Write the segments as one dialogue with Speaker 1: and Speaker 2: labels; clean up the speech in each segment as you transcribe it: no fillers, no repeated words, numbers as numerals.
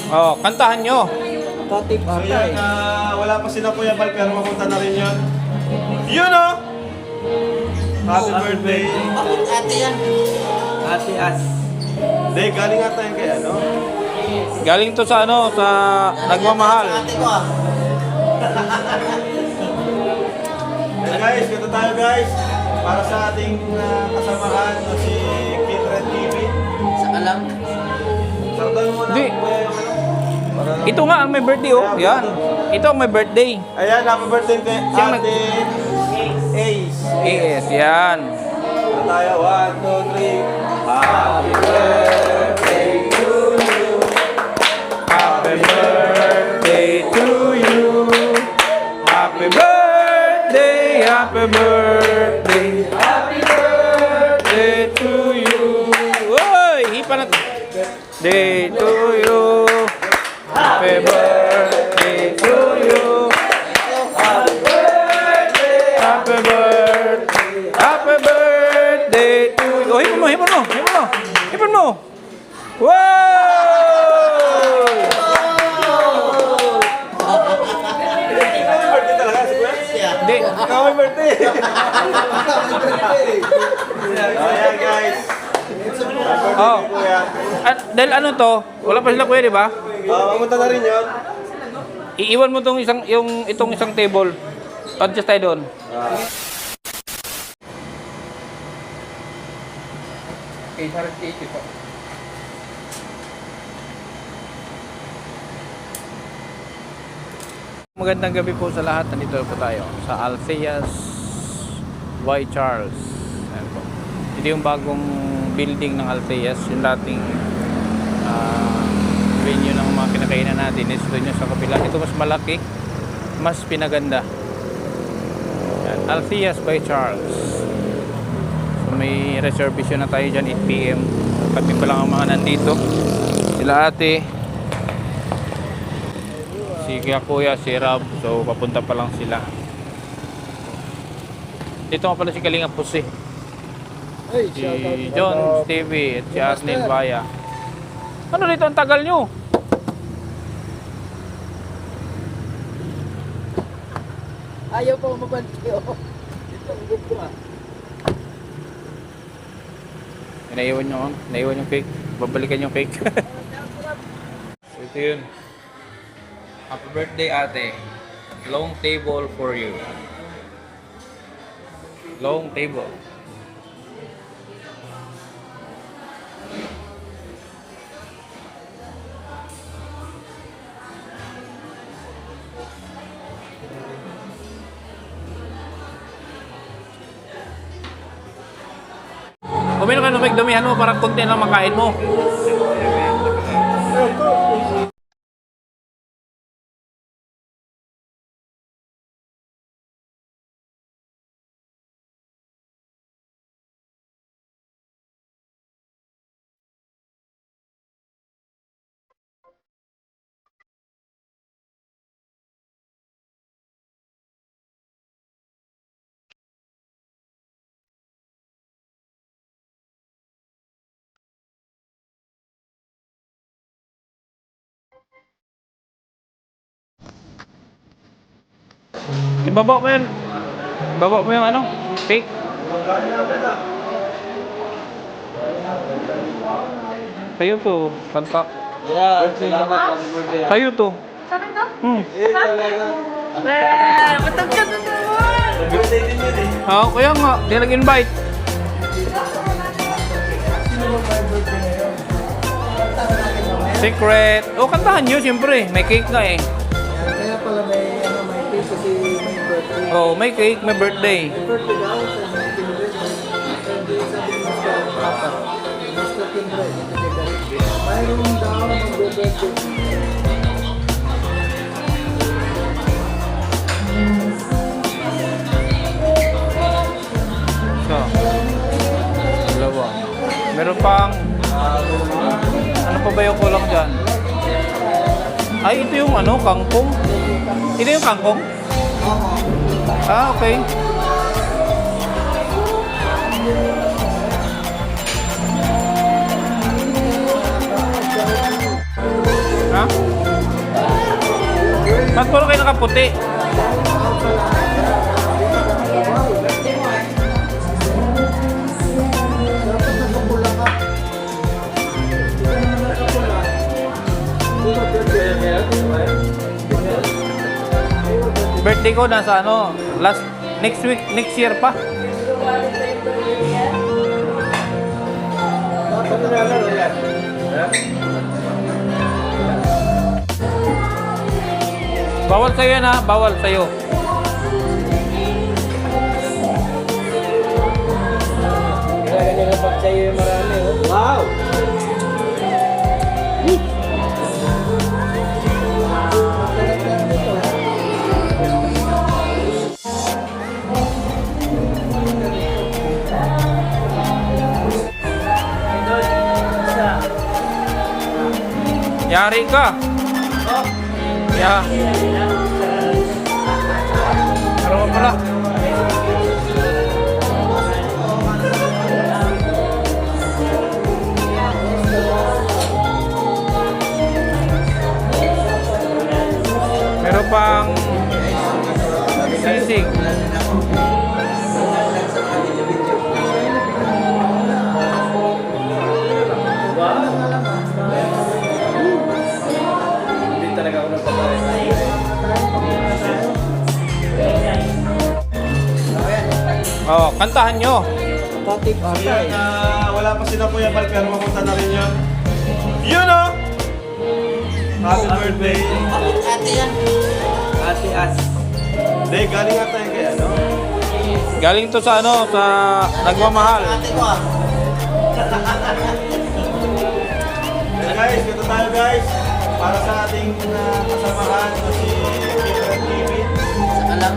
Speaker 1: Oh, kantahan nyo.
Speaker 2: Tatip
Speaker 3: So yan, wala pa sila Kuya Bal pero mapunta na rin yun. Yun o! Happy birthday!
Speaker 2: Bakit ate yan? Ate As.
Speaker 3: Hindi, galing ata yan kaya, no?
Speaker 1: Galing to sa ano, sa nagmamahal.
Speaker 2: Ate ko ah.
Speaker 3: And guys, kanta tayo guys. Para sa ating kasamahan na si Kindred TV.
Speaker 2: Sa alam.
Speaker 3: Sardan mo na.
Speaker 1: Di.
Speaker 3: Kuya, yung ano. Para-
Speaker 1: Ito nga ang may birthday, oh. Yan. Ito ang may birthday.
Speaker 3: Ayan, happy birthday kay
Speaker 1: Siyang nag-
Speaker 3: Ate Ace.
Speaker 1: AS, yan.
Speaker 3: Kanta tayo, 1, 2, 3. Happy birthday to you.
Speaker 1: Happy birthday to you. Happy birthday, happy birthday. Happy birthday to you. Uy, hipa na. Day to you. Happy birthday to you. Happy birthday. Happy birthday. Happy birthday to you. Oh, hipon mo, hipon mo, hipon mo. Hipon mo. Wow!
Speaker 3: Happy birthday talaga si Kuya?
Speaker 1: Hindi.
Speaker 3: Ikaw may birthday. Ayan guys.
Speaker 1: Oh.
Speaker 3: Kuya.
Speaker 1: Dahil ano to, wala pa sila kuya, di ba?
Speaker 3: Mamunta na rin yun.
Speaker 1: Iiwan mo itong isang table. Adjust tayo doon. Magandang gabi po sa lahat. Nandito po tayo sa Althea's Y. Charles. Ayan po. Ito yung bagong building ng Althea's. Yung dating venue ng mga kinakainan natin. Ito nyo sa kabila. Ito mas malaki. Mas pinaganda. Ayan. Althea's by Charles. So may reservation na tayo dyan 8 PM. Kami pa lang ang mga nandito. Sila ate. Si Kuya, si Rob. So, papunta pa lang sila. Dito nga pala si Kalinga Pusi. Si John Stevie at si Asnil Baya. Ano dito ang tagal nyo?
Speaker 2: Ayaw pa mabanti oh. Ito ang gusto ah.
Speaker 1: Naiwan yung cake. Babalikan yung cake. So, ito yun. Happy birthday, ate. Long table for you. Long table. Uminom ka ng damihan mo para konti lang makain mo. Ibaba mo yan. Ibaba mo yung ano? Cake. Kayo to. Kanta.
Speaker 2: Yeah,
Speaker 1: Kayo to.
Speaker 4: Sabi ko?
Speaker 3: Eh, talaga.
Speaker 4: Matag ka na naman!
Speaker 3: Birthday din yun eh.
Speaker 1: Oo, kaya nga. Di nag-invite. Secret. Oh, kantahan nyo, siyempre. May cake nga eh.
Speaker 2: Kaya pala may cake kasi may birthday.
Speaker 1: Oh, may cake, may birthday.
Speaker 2: Birthday daw sa mga Kindred. Birthday sa Mr. Papa. Mr. Kindred. Mayroon daw mag-birthday.
Speaker 1: So, dalawa. Meron pang ano pa ba yung kulang dyan? Ay, ito yung ano, kangkong. Ito yung kangkong? Ah, okay. Ha? Ba't puro kayo nakaputi?
Speaker 2: Dapat nakapula ka. Hindi ka naman nakapula.
Speaker 1: Birthday ko nasa ano, next week, next year pa. Bawal sa'yo yan ha, bawal sa'yo.
Speaker 3: Wow!
Speaker 1: Yari ka. Yeah. Ano ka pala? Meron pang sisig. Oh, kantahan nyo.
Speaker 2: Tatik ata
Speaker 3: Yan,
Speaker 2: eh.
Speaker 3: wala pa sila Kuya Bal, pero mapunta na rin yun. Yun o! Happy birthday.
Speaker 2: Ate yan. Ate As.
Speaker 3: Hindi, galing nga tayo kay ano?
Speaker 1: Galing to sa ano, sa nagmamahal.
Speaker 2: Ate ko ah.
Speaker 3: Hey guys, ito tayo guys. Para sa ating kasamahan na si Kimber TV.
Speaker 2: Alam.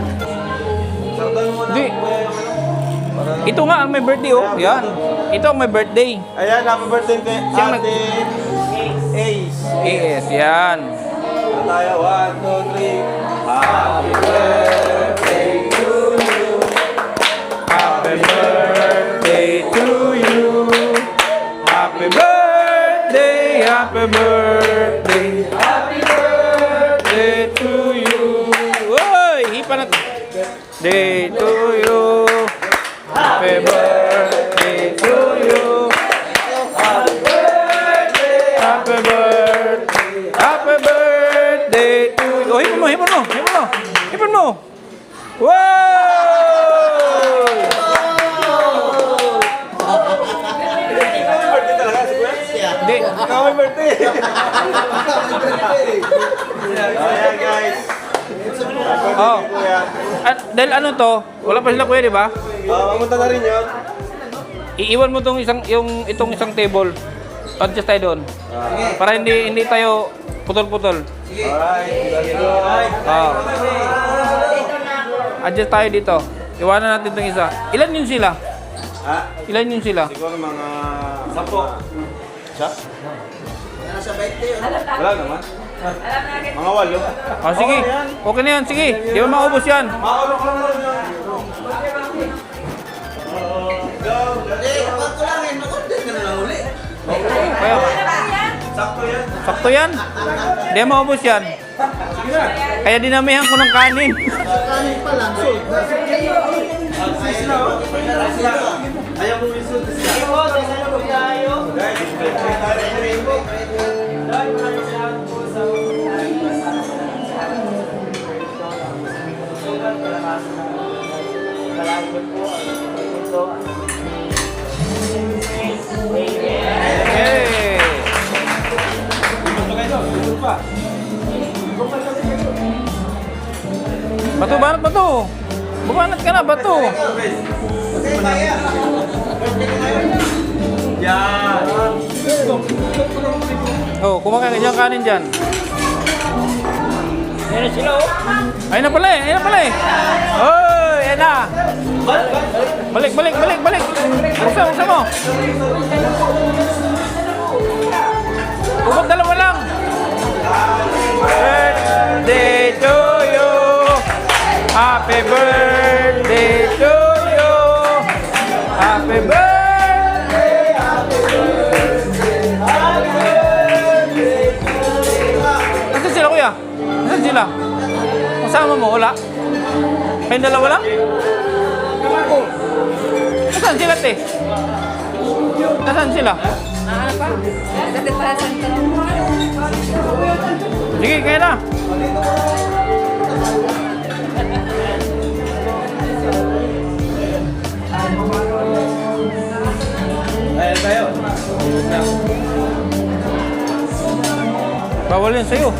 Speaker 3: Sardan mo na.
Speaker 1: Di.
Speaker 3: Para-
Speaker 1: Ito nga ang may birthday oh. Yan. Ito ang may birthday.
Speaker 3: Ayan, happy birthday kay
Speaker 1: Siyang
Speaker 3: Ate Ace.
Speaker 1: Yes, yan.
Speaker 3: Ito tayo, 1, 2, 3. Happy birthday to you.
Speaker 1: Happy birthday to you. Happy birthday, happy birthday. Happy birthday to you. Oy, hipa na. Day to you. Happy birthday to you. Happy birthday. Happy birthday. Happy birthday to you. Oh, hipon mo, hipon mo, hipon mo. Hipon mo. Wow!
Speaker 3: Ikaw may birthday talaga si Kuya?
Speaker 1: Hindi.
Speaker 3: Ikaw may birthday. Ayan guys.
Speaker 1: Oh.
Speaker 3: Kuya.
Speaker 1: At dahil ano to, wala pa sila kuya, di ba?
Speaker 3: Mamunta na rin yun.
Speaker 1: Iiwan mo itong isang table. Adjust tayo doon. Para hindi tayo putol-putol.
Speaker 3: Alright.
Speaker 1: Oh. Adjust tayo dito. Iwanan natin itong isa. Ilan yun sila?
Speaker 3: Ha?
Speaker 1: Ilan yun sila?
Speaker 3: Siguro mga 10. Siya?
Speaker 2: Nasa 20.
Speaker 3: Wala naman. Mga 8.
Speaker 1: Oh, sige. Okay na yan. Sige. Di ba maubos yan?
Speaker 3: Maulok lang naman yun.
Speaker 2: Kapag ko lang eh. Nakuntin ka na lang uli.
Speaker 1: Kaya,
Speaker 3: Sakto yan.
Speaker 1: sakto yan. Di ba maubos yan? Kaya dinamihan ko ng kanin.
Speaker 2: Kanin pa lang.
Speaker 3: Ayaw mo isot. Guys, birthday tayo.
Speaker 1: Hey! Bato, banat, bato. Bumanat ka na, bato.
Speaker 3: Yan.
Speaker 1: Oh, kumakain ka dyan, kanin dyan. Ayan na sila, oh. Ayun na pala eh, ayun na pala eh. Oh, ayan na. Balik, balik, balik, balik. Buksan mo. Ubod dalawa lang. Birthday to you. Happy birthday to you. Happy birthday. Happy birthday. Happy birthday. Nasaan sila kuya? Nasaan sila? Kasama mo, wala? Kayong dalawa lang? Nasaan sila, te? Nasaan sila? Sige, kaya na.
Speaker 3: Ayan tayo.
Speaker 1: Bawal yun sa'yo.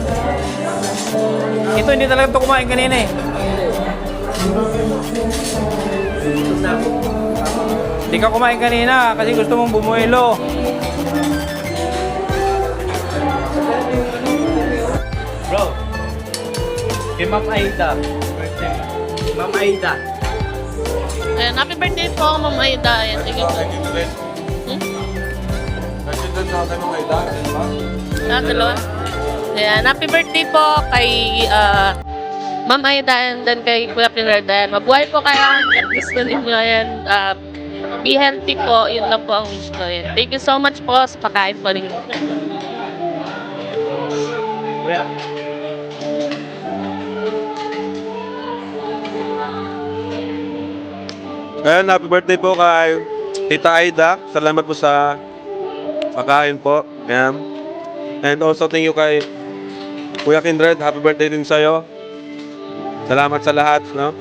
Speaker 1: Ito, hindi talaga ito kumain kanina eh. Hindi ka kumain kanina kasi gusto mong bumuelo.
Speaker 3: Bro, kay Ma'am Aida. Birthday. Ma'am Aida.
Speaker 4: Ayan, happy birthday po, Ma'am Aida. Ayan, sige po. Dalawa. Ayan, happy birthday po kay Ma'am Aida and then kay Kuya Pinardan. Mabuhay po kayo. Gusto ninyo yan. Be healthy po. Yun lang po ang wish ko. Ayan. Thank you so much po sa pagkain po rin.
Speaker 3: Kuya.
Speaker 5: Ayan, happy birthday po kay Tita Aida. Salamat po sa pagkain po. Ayan. And also thank you kay Kuya Kindred. Happy birthday din sa'yo. Salamat sa lahat, no?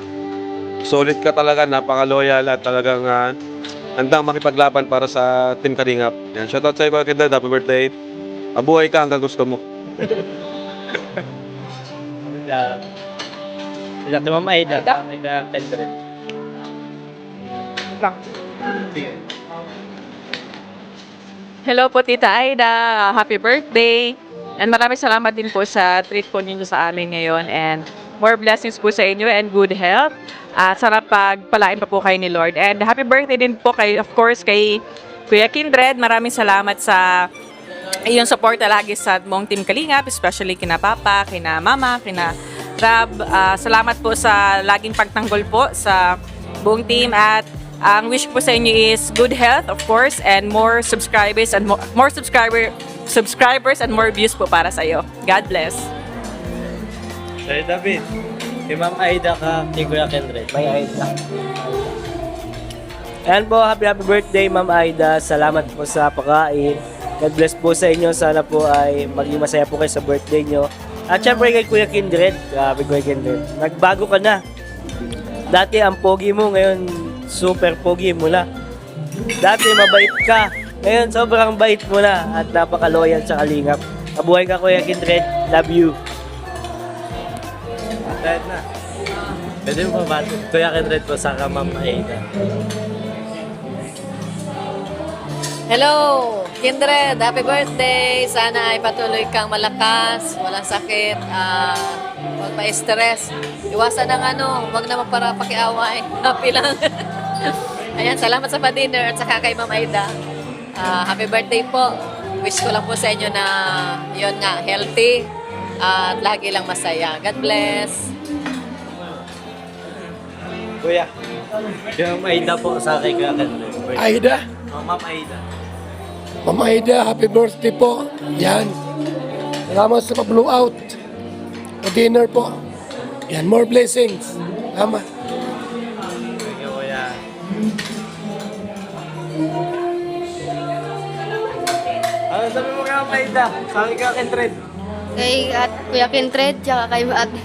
Speaker 5: Solid ka talaga, napaka-loyal at talagang handang makipaglaban para sa Team Kalingap. Ayan, shoutout sa'yo Kuya Kindred. Happy birthday. Mabuhay ka hanggang gusto mo.
Speaker 3: Ito Ma'am Aida. Aida Pendred.
Speaker 6: Hello po, Tita Aida. Happy birthday. And maraming salamat din po sa treat po ninyo sa amin ngayon. And more blessings po sa inyo and good health. At sana pagpalain pa po kayo ni Lord. And happy birthday din po kay, of course, kay Kuya Kindred. Maraming salamat sa iyong suporta lagi sa mong Team Kalingap, especially kina Papa, kina Mama, kina Rab. Salamat po sa laging pagtanggol po sa buong team. At ang wish po sa inyo is good health, of course, and more subscribers and more subscribers and more views po para sa iyo. God bless.
Speaker 3: Sir David. Kay Ma'am Aida ka, kay Kuya Kendred. May Aida.
Speaker 7: Ayan po, happy birthday Ma'am Aida. Salamat po sa pagkain. God bless po sa inyo. Sana po ay maging masaya po kayo sa birthday nyo. At syempre kay Kuya Kindred. Grabe Kuya Kindred. Nagbago ka na. Dati ang pogi mo, ngayon super pogi mo na. Dati mabait ka. Ngayon sobrang bait mo na. At napaka-loyal sa Kalingap. Mabuhay ka Kuya Kindred. Love you.
Speaker 3: Dahil na. Pwede mo ba? Kuya Kendred po sa Ma'am Aida.
Speaker 8: Hello, Kindred. Happy birthday. Sana ay patuloy kang malakas, walang sakit, huwag pa-stress. Iwasan ng huwag naman para pakiaway. Happy lang. Ayan, salamat sa pa-dinner at saka kay Ma'am Aida. Happy birthday po. Wish ko lang po sa inyo na yun nga, healthy at lagi lang masaya. God bless.
Speaker 3: Kuya. Kay Ma'am Aida po sa kay Kuya Kendred.
Speaker 2: Aida,
Speaker 3: Ma'am Aida.
Speaker 2: Ma'am Aida, happy birthday po. Yan. Salamat sa pa-blow out. Pa-dinner po. Yan, more blessings. Salamat.
Speaker 3: Thank you, Kuya. Ano sabi mo kay Ma'am Aida? Sa kay Kuya Kendred.
Speaker 9: Kay Kuya Kindred, tsaka kay Ate.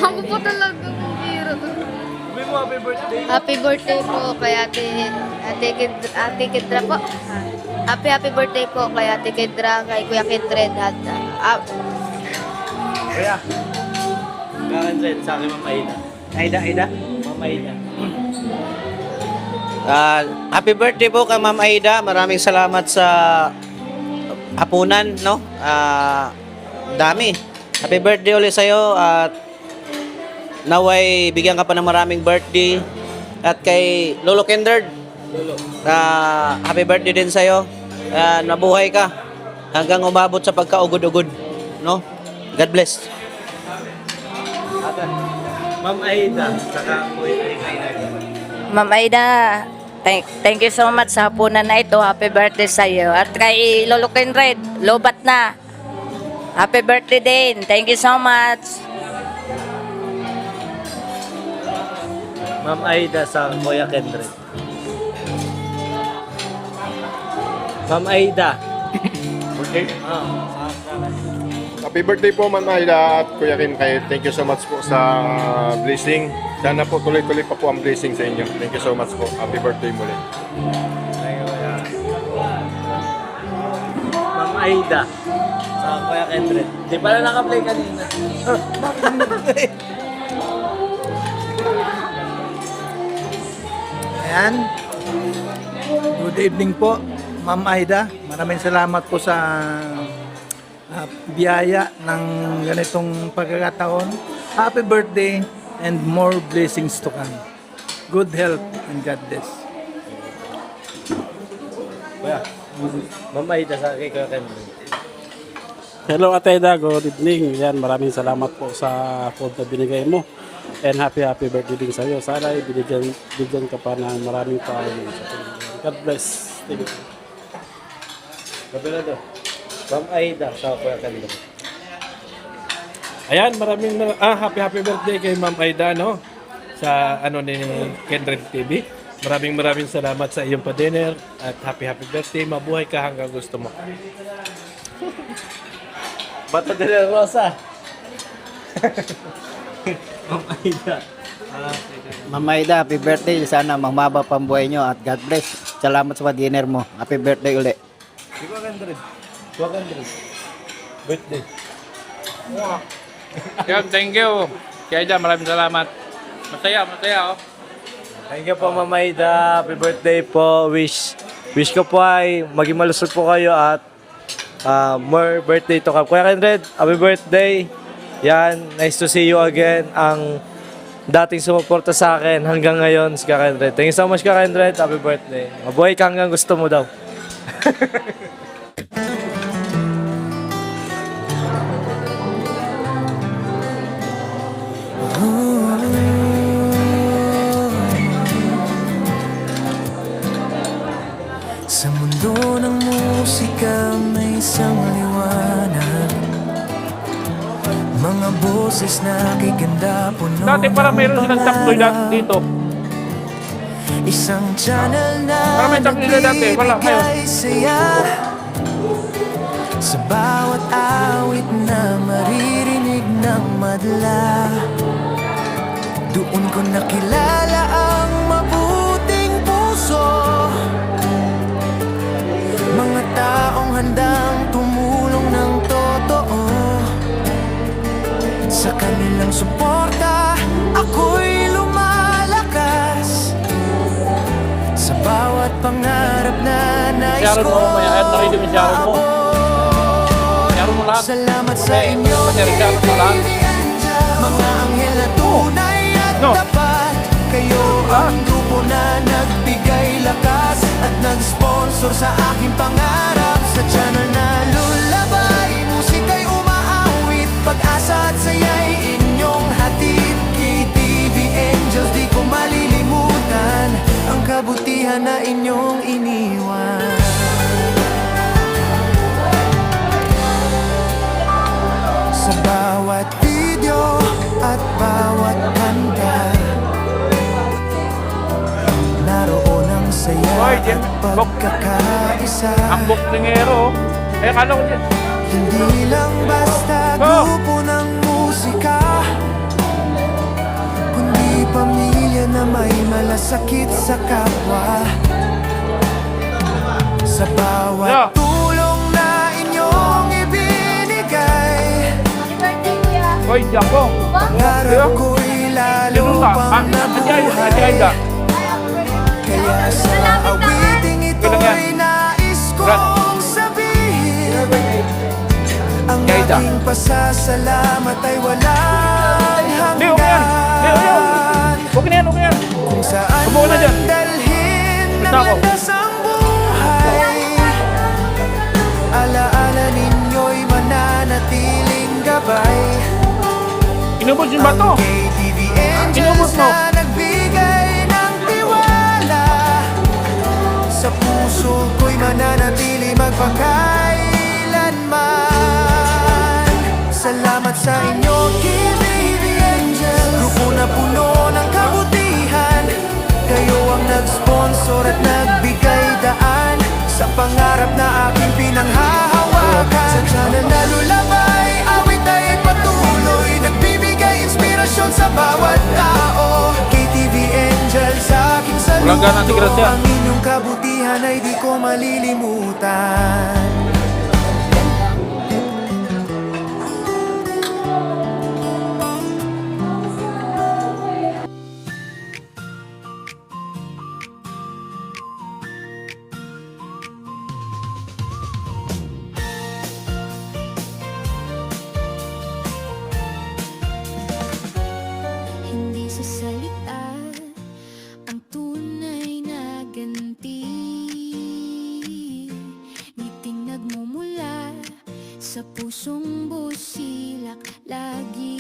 Speaker 9: Ako po talaga kung biro.
Speaker 3: Sabi mo happy birthday.
Speaker 9: Happy birthday po kay Ate Kidra po. Happy birthday po kay Ate Kidra, kay Kuya Kindred at
Speaker 3: Kuya. Kuya Kendred sa kay Ma'am Aida. Aida? Ma'am Aida.
Speaker 7: Happy birthday po kay Ma'am Aida. Maraming salamat sa hapunan, no? Dami. Happy birthday ulit sa'yo at naway bigyan ka pa ng maraming birthday. At kay Lolo Kindred, happy birthday din sa'yo. Nabuhay ka hanggang umabot sa pagkaugod-ugod, no? God bless.
Speaker 3: Ma'am Aida, saka Kuya Kendred.
Speaker 10: Ma'am Aida, thank you so much sa hapunan na ito. Happy birthday sa iyo. At kay Lolo Kindred, lobat na. Happy birthday din. Thank you so much.
Speaker 7: Ma'am Aida sa Kuya Kendred. Ma'am Aida.
Speaker 11: Happy birthday po, Ma'am Aida at Kuya Kim. Thank you so much po sa blessing. Sana po tuloy-tuloy pa po ang blessing sa inyo. Thank you so much po. Happy birthday muli.
Speaker 7: Ma'am Aida sa Kuya Kendred. Di pala naka-play kanina.
Speaker 12: Ayan. Good evening po, Ma'am Aida. Maraming salamat po sa biyaya ng ganitong pagkakataon. Happy birthday and more blessings to come. Good health and God bless.
Speaker 7: Kuya, Ma'am Aida sa kay Kuya Kendred.
Speaker 13: Hello Ateda, good evening. Yan, maraming salamat po sa food na binigay mo. And happy birthday din sa iyo. Sana bigyan ka pa ng maraming tao. God bless. Thank you.
Speaker 7: Kabila do. Ma'am Aida sa Kuya Kendred.
Speaker 14: Ayan, happy birthday kay Ma'am Aida, no? Sa ni Kendred TV. Maraming salamat sa iyong pa-dinner at happy birthday. Mabuhay ka hanggang gusto mo.
Speaker 7: Bato de la Rosa. Ma'am Aida.
Speaker 15: Ma'am Aida, happy birthday. Sana mamaba pang buhay nyo at God bless. Salamat sa dinner mo. Happy birthday uli.
Speaker 7: Kuya Kendred. Kuya Kendred. Birthday.
Speaker 1: Yan, thank you. Kaya dyan, maraming salamat. Masaya oh.
Speaker 7: Thank you po, Ma'am Aida. Happy birthday po. Wish ko po ay maging malusog po kayo at more birthday to come. Kuya Kendred, happy birthday. Yan, nice to see you again. Ang dating sumuporta sa akin hanggang ngayon si Kuya Kendred. Thank you so much, Kuya Kendred. Happy birthday. Mabuhay ka hanggang gusto mo daw.
Speaker 16: Sa mundo ng musika may isang liwanag. Mga boses na kikanda puno
Speaker 1: Dati para mayroon silang taktoy dito.
Speaker 16: Isang channel na
Speaker 1: Para may taktoy na dati, wala ngayon.
Speaker 16: nagbibigay saya. Sa bawat awit na maririnig ng madla, doon ko nakilala ang mabuting puso. Mga taong handang tumulong ng totoo. Sa kanilang suporta, ako'y lumalakas. Sa bawat pangarap na nais
Speaker 1: Sharon
Speaker 16: ko
Speaker 1: mo, may ayat na rin yung Sharon mo. Sharon mo lahat.
Speaker 16: Salamat sa inyo,
Speaker 1: Sharon mo lahat.
Speaker 16: mga anghel na tunay at tapat. Kayo ang grupo na nagbigay lakas at nag-sponsor sa aking pangarap. Sa channel na lulabay, musika'y umaawit, pag-asa at saya'y inyong hatid. KTV Angels, di ko malilimutan ang kabutihan na inyong iniwan. Sa bawat video at bawat kanta, naroon ang saya at pagkakaisa.
Speaker 1: Ang buktingero. Kala ko dyan.
Speaker 16: Hindi lang basta grupo ng musika, kundi pamilya na may malasakit sa kapwa. Sa bawat tulong na inyong ibinigay,
Speaker 1: Hoy, Jaco.
Speaker 16: pangarap ko'y lalo pang nabuhay. Kaya sa awiting ito'y nais kong sabihin, ang aking pasasalamat ay walang hanggan.
Speaker 1: Okay na yan.
Speaker 16: Kung saan man dalhin ng landas ang buhay, alaala ninyo'y mananatiling gabay.
Speaker 1: Inubos yung bato.
Speaker 16: Ang KTV Angels
Speaker 1: Inubos mo.
Speaker 16: na nagbigay ng tiwala, sa puso ko'y mananatili magpakailanman. Salamat sa inyo, KTV Angels, grupo na puno ng kabutihan.
Speaker 1: Gagana si Gracia.
Speaker 16: Ang inyong kabutihan ay di ko malilimutan.
Speaker 17: Hindi sa salita ang tunay na ganti. Ngiting nagmumula sa pusong busilak lagi.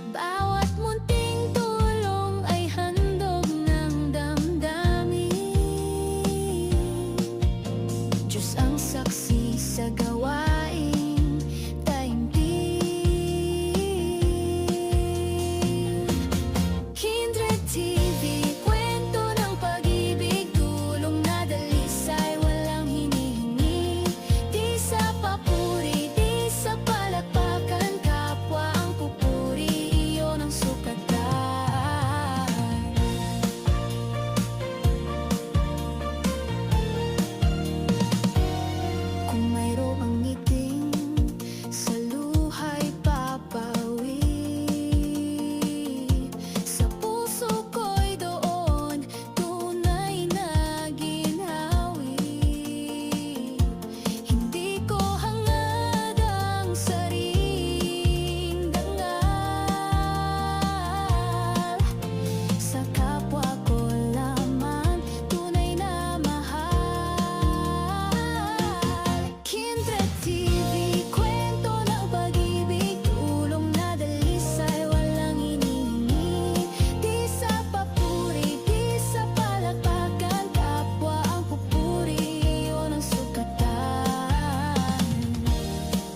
Speaker 17: Bawat munting tulong ay handog ng damdamin. Diyos ang saksi sa gawain taimtim. Kindred TV, kwento ng pag-ibig, tulong na dalisay, walang hinihingi. Di sa papuri, di sa palakpakan, kapwa ang pupuri, iyon ang sukatan. Kung mayroong ngiting sa luha'y papawi, sa puso ko'y doon tunay na ginhawi. Hindi ko hangad ang sariling dangal. Sa kapwa ko lamang tunay na mahal. Kindred TV, kwento ng pag-ibig, tulong na dalisay, walang hinihingi. Di sa papuri, di sa palakpakan, kapwa ang pupuri, iyon ang sukatan.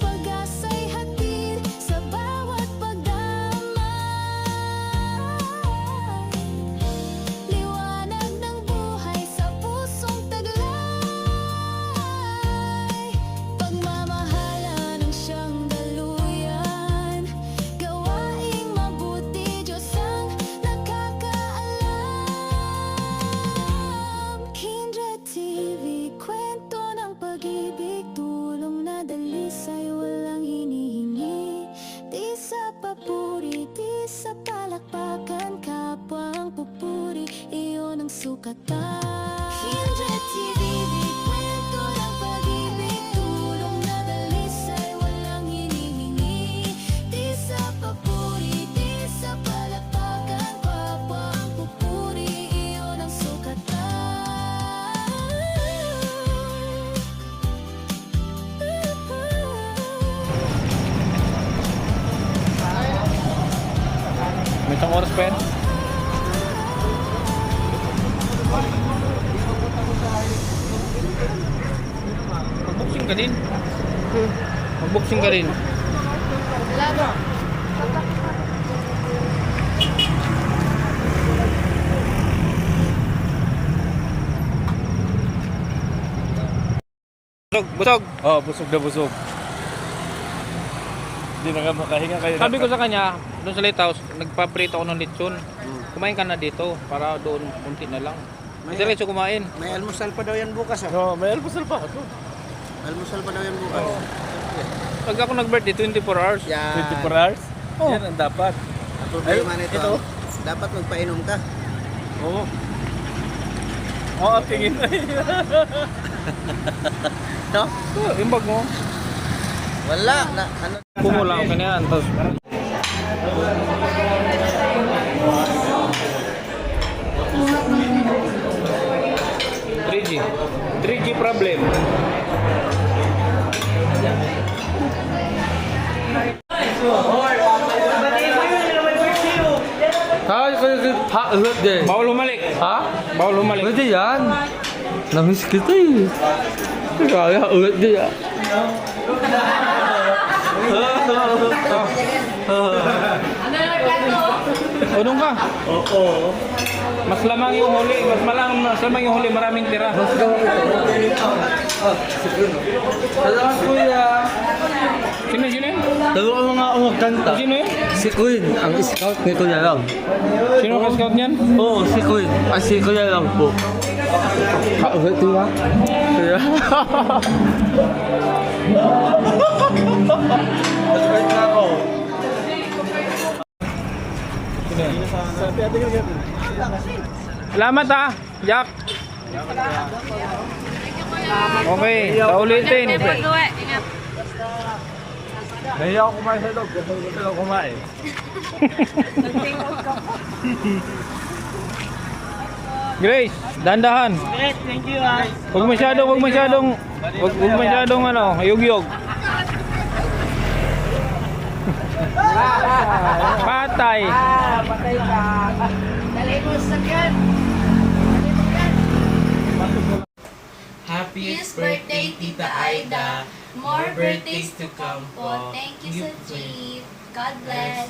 Speaker 17: Pag-asa'y hatid sa bawat pagdamay. Liwanag ng buhay sa pusong taglay. Pagmamahalan ang siyang daluyan. Gawaing mabuti, Diyos ang nakakaalam. Kindred TV, kwento ng pag-ibig, tulong na dalisay, walang hinihingi. Di sa papuri, di sa palakpakan, kapwa ang pupuri, iyon ang sukatan. Kindred TV, kwento ng pag-ibig, tulong na dalisay, walang hinihingi. Di sa papuri, di sa palakpakan, kapwa ang pupuri, iyon ang
Speaker 1: May isang oras pa yan. Mag-boxing ka din. Mag-boxing ka din. Busog.
Speaker 14: Oh, busog na busog. Hindi na nga makahinga kayo.
Speaker 1: Sabi ko sa kanya, doon sa lighthouse, nagpaprito ako ng lechon. Kumain ka na dito para doon kunti na lang. Diretso kumain.
Speaker 15: May almusal pa daw yan bukas
Speaker 14: No, may almusal pa.
Speaker 15: Almusal pa daw yan bukas.
Speaker 1: Pag ako nag-birthday, 24 hours.
Speaker 14: 24 hours?
Speaker 1: Oh.
Speaker 14: Yan ang dapat.
Speaker 15: Ang problema nito, dapat magpainom ka.
Speaker 14: Oo. Oo, tingin na
Speaker 15: No?
Speaker 1: Yung bag mo.
Speaker 15: Wala. Ano?
Speaker 1: Pumulang ka na yan. Tapos, G 3G problem. Bawal humalik. Ha? Bawal humalik.
Speaker 18: Pwede yan. Namiss kita eh. Kaya ulit din yan.
Speaker 1: Unong ka? Oo. Mas lamang yung huli. Mas lamang yung huli. Maraming tira.
Speaker 18: Salamat kuya.
Speaker 1: Sino yun?
Speaker 18: Tulungan mo nga ako magkanta.
Speaker 1: Sino yun?
Speaker 18: Si Queen, ang scout ni Kuya lang.
Speaker 1: Sino ka scout niyan?
Speaker 18: Oo, si Queen. Si Kuya lang po. Kaulit ba? Kaya.
Speaker 1: Salamat ha, Jack. Okay, paulitin.
Speaker 14: Nahiya ako kumain sa loob. Kasi hindi ako kumain.
Speaker 1: Grace, dandahan.
Speaker 7: Great, thank you ah.
Speaker 1: Huwag masyadong ano, yugyog. Patay.
Speaker 7: Patay ka. Dali mo sa sakyan.
Speaker 16: Happy birthday, Tita Aida. More birthdays to come po.
Speaker 17: Thank you so Chief. God bless.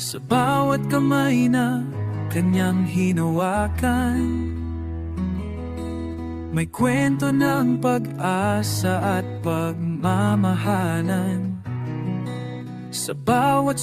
Speaker 16: Sa bawat kamay na kanyang hinawakan, may kwento ng pag-asa at pagmamahalan. Sa bawat